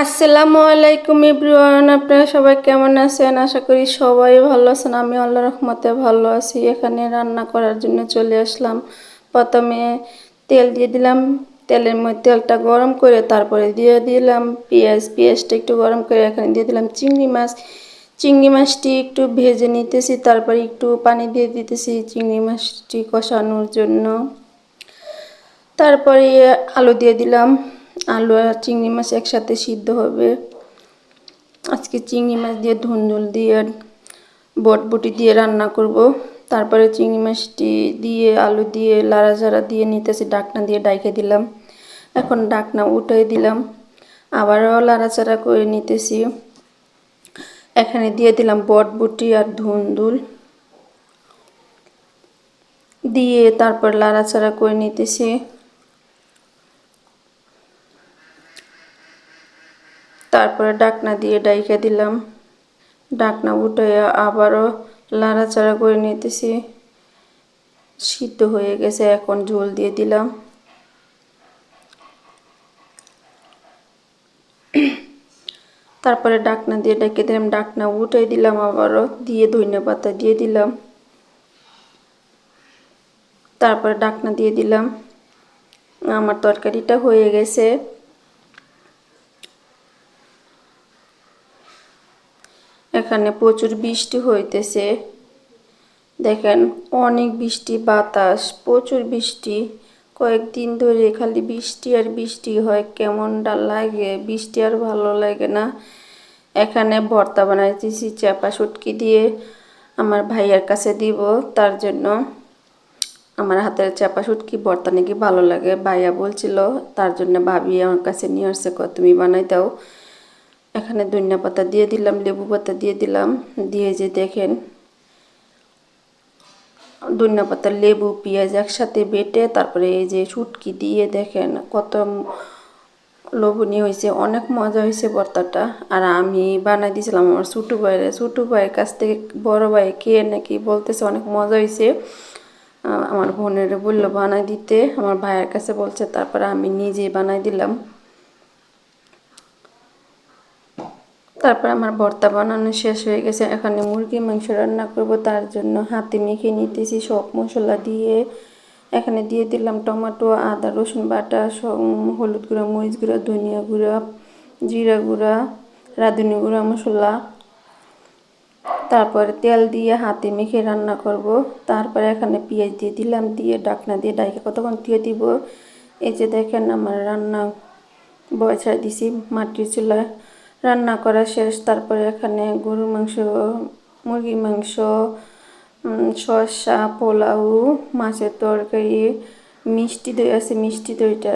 আসসালামু আলাইকুম এভরিওয়ান, আপনারা সবাই কেমন আছেন? আশা করি সবাই ভালো আছেন। আমি আল্লাহর রহমতে ভালো আছি। এখানে রান্না করার জন্য চলে আসলাম। প্রথমে তেল দিয়ে দিলাম, তেলের মধ্যে তেলটা গরম করে তারপরে দিয়ে দিলাম পেঁয়াজটা একটু গরম করে এখানে দিয়ে দিলাম চিংড়ি মাছটি একটু ভেজে নিতেছি, তারপরে একটু পানি দিয়ে দিতেছি চিংড়ি মাছটি কষানোর জন্য। তারপরে আলু দিয়ে দিলাম, আলু আর চিংড়ি মাছ একসাথে সিদ্ধ হবে। আজকে চিংড়ি মাছ দিয়ে ধুন্দুল দিয়ে বটবটি দিয়ে রান্না করব। তারপরে চিংড়ি মাছটি দিয়ে আলু দিয়ে লাড়াচাড়া দিয়ে নিতেছি, ডাকনা দিয়ে ডাইকে দিলাম। এখন ডাকনা উঠাই দিলাম, আবারও লাড়াচাড়া করে নিতেছি। এখানে দিয়ে দিলাম বটবটি আর ধুন্দুল দিয়ে তারপর লাড়াচাড়া করে নিতেছি। তারপরে ডাকনা দিয়ে ডাইকা দিলাম, ডাকনা উঠাইয়া আবারও লাড়াচাড়া করে নিতেছি। সিদ্ধ হয়ে গেছে, এখন ঝোল দিয়ে দিলাম। তারপরে ডাকনা দিয়ে ডেকে দিলাম, ডাকনা উঠাই দিলাম, আবারও দিয়ে ধনিয়া পাতা দিয়ে দিলাম। তারপরে ডাকনা দিয়ে দিলাম। আমার তরকারিটা হয়ে গেছে। এখানে প্রচুর বৃষ্টি হইতেছে, দেখেন অনেক বৃষ্টি, বাতাস, প্রচুর বৃষ্টি। কয়েকদিন ধরে খালি বৃষ্টি আর বৃষ্টি হয়, কেমনটা লাগে, বৃষ্টি আর ভালো লাগে না। এখানে ভর্তা বানাইতেছি চাপা শুটকি দিয়ে, আমার ভাইয়ার কাছে দিব। তার জন্য আমার হাতের চাপা শুটকি ভর্তা নাকি ভালো লাগে, ভাইয়া বলছিল, তার জন্য ভাবি আমার কাছে নিয়ে আসছে, তুমি বানাই দাও। এখানে ধনিয়া পাতা দিয়ে দিলাম, লেবু পাতা দিয়ে দিলাম, দিয়ে যে দেখেন ধনিয়া পাতা, লেবু, পেঁয়াজ একসাথে বেটে তারপরে এই যে শুটকি দিয়ে দেখেন কত লোভনীয় হয়েছে, অনেক মজা হয়েছে ভর্তাটা। আর আমি বানাই দিয়েছিলাম আমার ছোটো ভাইয়ের কাছ থেকে। বড় ভাই খেয়ে নাকি বলতেছে অনেক মজা হয়েছে। আমার বোনের বললো বানাই দিতে, আমার ভাইয়ের কাছে বলছে, তারপরে আমি নিজেই বানাই দিলাম। তারপর আমার ভর্তা বানানো শেষ হয়ে গেছে। এখানে মুরগির মাংস রান্না করব, তার জন্য হাতে মেখে নিতেছি সব মশলা দিয়ে। এখানে দিয়ে দিলাম টমেটো, আদা, রসুন বাটা, হলুদ গুঁড়া, মরিচ গুঁড়া, ধনিয়া গুঁড়া, জিরা গুঁড়া, রাঁধুনি গুঁড়া মশলা। তারপরে তেল দিয়ে হাতে মেখে রান্না করব। তারপরে এখানে পেঁয়াজ দিয়ে দিলাম, দিয়ে ডাকনা দিয়ে ডাইকে কতক্ষণ দিয়ে দিব। এই যে দেখেন আমার রান্না বসাই দিছি মাটির চুলায়, রান্না করা শেষ। তারপরে এখানে গরুর মাংস, মুরগির মাংস, শসা, পোলাও, মাছের তরকারি, মিষ্টি দই আছে, মিষ্টি দইটা